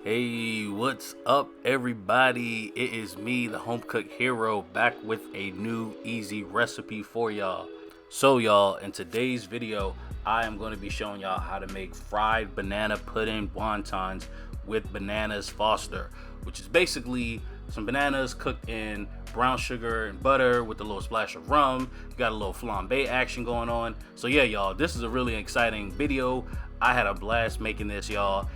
Hey, what's up, everybody? It is me, the home cook hero, back with a new easy recipe for y'all. So, y'all, in today's video, I am going to be showing y'all how to make fried banana pudding wontons with bananas Foster, which is basically some bananas cooked in brown sugar and butter with a little splash of rum. You got a little flambe action going on. So yeah, y'all, this is a really exciting video. I had a blast making this, y'all,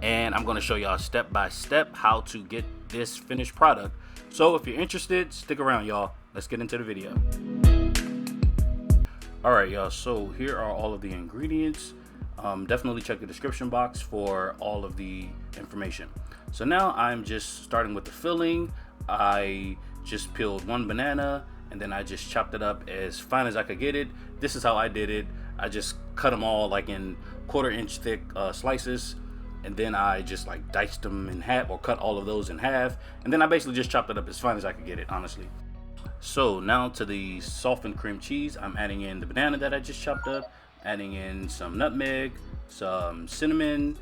and I'm going to show y'all step by step how to get this finished product. So if you're interested, stick around, y'all. Let's get into the video. Alright, y'all, so here are all of the ingredients. Definitely check the description box for all of the information. So now I'm just starting with the filling. I just peeled one banana and then I just chopped it up as fine as I could get it. This is how I did it. I just cut them all like in 1/4 inch thick slices, and then I just like diced them in half, or cut all of those in half, and then I basically just chopped it up as fine as I could get it, honestly. So now to the softened cream cheese, I'm adding in the banana that I just chopped up, adding in some nutmeg, some cinnamon.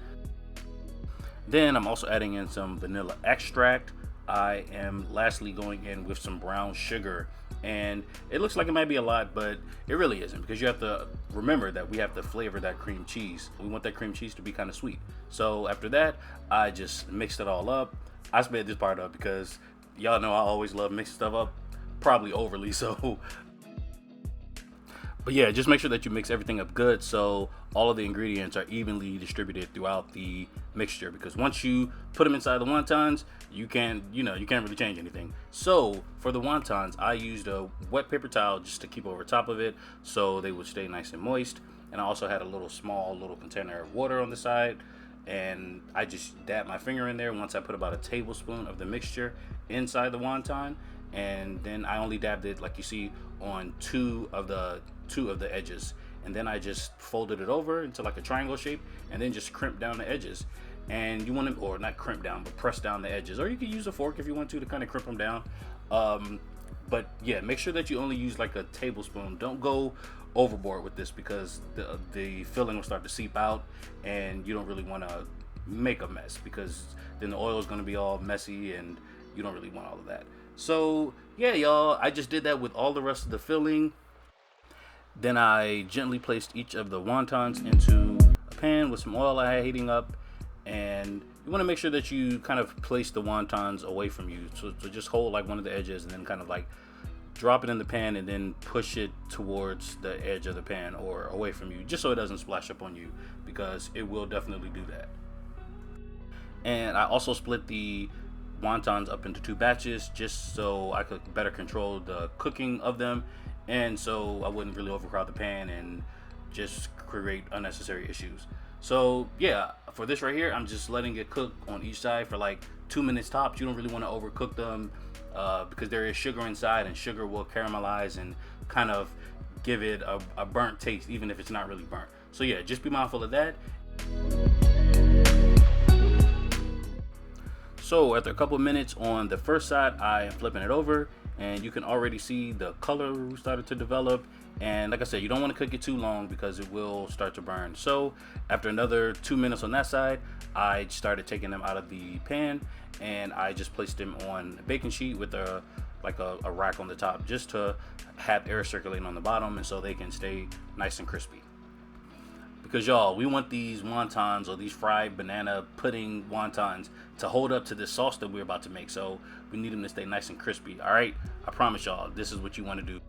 Then I'm also adding in some vanilla extract. I am lastly going in with some brown sugar, and it looks like it might be a lot, but it really isn't, because you have to remember that we have to flavor that cream cheese. We want that cream cheese to be kind of sweet. So after that, I just mixed it all up. I sped this part up because y'all know I always love mixing stuff up, probably overly so. But yeah, just make sure that you mix everything up good so all of the ingredients are evenly distributed throughout the mixture, because once you put them inside the wontons, you can't really change anything. So for the wontons, I used a wet paper towel just to keep over top of it so they would stay nice and moist. And I also had a small container of water on the side, and I just dabbed my finger in there once I put about a tablespoon of the mixture inside the wonton, and then I only dabbed it, like you see, on two of the edges, and then I just folded it over into like a triangle shape, and then just crimp down the edges. And you want to, or not crimp down, but press down the edges, or you could use a fork if you want to kind of crimp them down. But yeah, make sure that you only use like a tablespoon. Don't go overboard with this, because the filling will start to seep out, and you don't really want to make a mess, because then the oil is going to be all messy, and you don't really want all of that. So yeah, y'all, I just did that with all the rest of the filling. Then I gently placed each of the wontons into a pan with some oil I had heating up, and you want to make sure that you kind of place the wontons away from you. So just hold like one of the edges, and then kind of like drop it in the pan, and then push it towards the edge of the pan or away from you, just so it doesn't splash up on you, because it will definitely do that. And I also split the wontons up into 2 batches, just so I could better control the cooking of them, and so I wouldn't really overcrowd the pan and just create unnecessary issues. So yeah, for this right here, I'm just letting it cook on each side for like 2 minutes tops. You don't really want to overcook them, because there is sugar inside, and sugar will caramelize and kind of give it a burnt taste, even if it's not really burnt. So yeah, just be mindful of that. So after a couple of minutes on the first side, I am flipping it over, and you can already see the color started to develop. And like I said, you don't want to cook it too long, because it will start to burn. So after another 2 minutes on that side, I started taking them out of the pan, and I just placed them on a baking sheet with a rack on the top, just to have air circulating on the bottom, and so they can stay nice and crispy. Because y'all, we want these wontons, or these fried banana pudding wontons, to hold up to this sauce that we're about to make. So we need them to stay nice and crispy. All right, I promise y'all, this is what you want to do.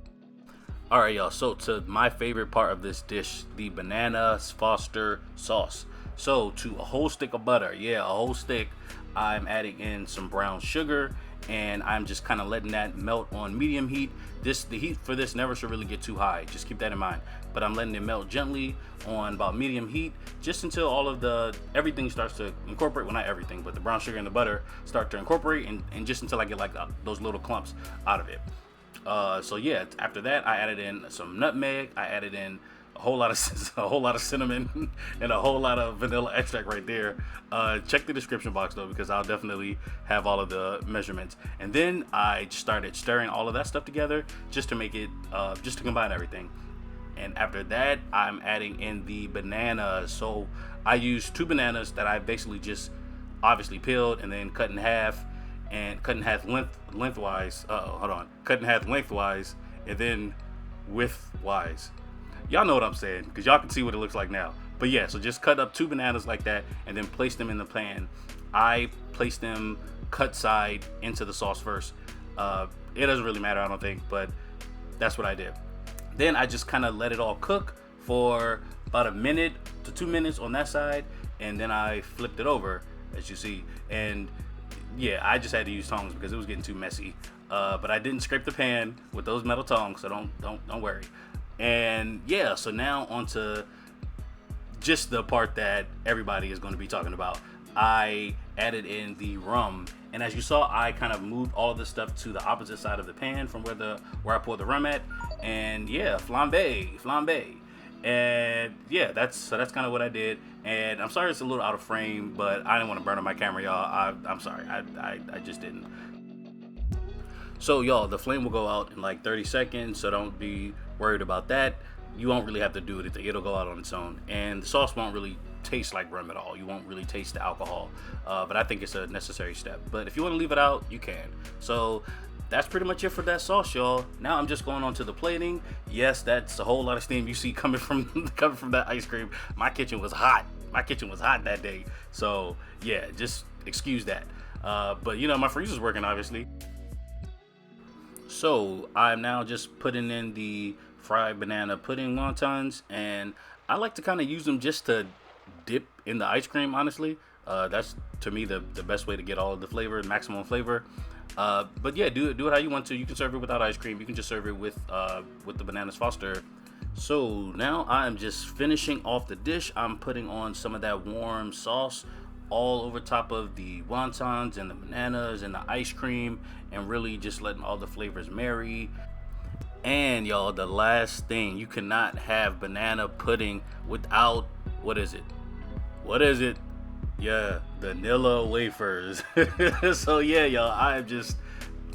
All right, y'all, so to my favorite part of this dish, the banana Foster sauce. So to a whole stick of butter, yeah, a whole stick, I'm adding in some brown sugar, and I'm just kind of letting that melt on medium heat. The heat for this never should really get too high, just keep that in mind. But I'm letting it melt gently on about medium heat, just until everything starts to incorporate. Well, not everything, but the brown sugar and the butter start to incorporate, and just until I get like those little clumps out of it. So yeah, after that, I added in some nutmeg. I added in a whole lot of cinnamon and a whole lot of vanilla extract right there. Check the description box though, because I'll definitely have all of the measurements. And then I started stirring all of that stuff together, just to make it, just to combine everything. And after that, I'm adding in the bananas. So I used 2 bananas that I basically just obviously peeled and then cut in half, and cut in half lengthwise. Hold on, cut in half lengthwise and then widthwise. Y'all know what I'm saying, because y'all can see what it looks like now. But yeah, so just cut up 2 bananas like that and then place them in the pan. I placed them cut side into the sauce first. It doesn't really matter, I don't think, but that's what I did. Then I just kind of let it all cook for about 1 minute to 2 minutes on that side, and then I flipped it over, as you see. And yeah, I just had to use tongs because it was getting too messy. But I didn't scrape the pan with those metal tongs, so don't worry. And yeah, so now onto just the part that everybody is going to be talking about. I added in the rum, and as you saw, I kind of moved all of this stuff to the opposite side of the pan from where I poured the rum at. And yeah, flambe. And yeah, that's kind of what I did. And I'm sorry it's a little out of frame, but I didn't want to burn up my camera, y'all. I'm sorry, I just didn't. So y'all, the flame will go out in like 30 seconds, so don't be worried about that. You won't really have to do anything. It'll go out on its own, and the sauce won't really taste like rum at all. You won't really taste the alcohol, but I think it's a necessary step. But if you want to leave it out, you can. So that's pretty much it for that sauce, y'all. Now I'm just going on to the plating. Yes, that's a whole lot of steam you see coming from that ice cream. My kitchen was hot. That day. So yeah, just excuse that. But you know, my freezer's working, obviously. So I'm now just putting in the fried banana pudding wontons, and I like to kind of use them just to dip in the ice cream, honestly. That's, to me, the best way to get all of the flavor, maximum flavor. But yeah, do it how you want to. You can serve it without ice cream. You can just serve it with the bananas Foster. So now I'm just finishing off the dish. I'm putting on some of that warm sauce all over top of the wontons and the bananas and the ice cream, and really just letting all the flavors marry. And y'all, the last thing, you cannot have banana pudding without, what is it? Yeah, vanilla wafers. So yeah, y'all,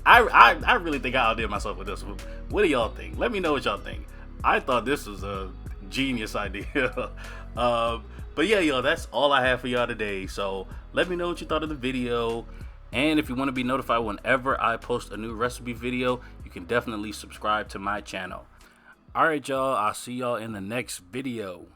I really think I outdid myself with this one. What do y'all think? Let me know what y'all think. I thought this was a genius idea. But yeah, y'all, that's all I have for y'all today. So let me know what you thought of the video. And if you want to be notified whenever I post a new recipe video, you can definitely subscribe to my channel. All right, y'all, I'll see y'all in the next video.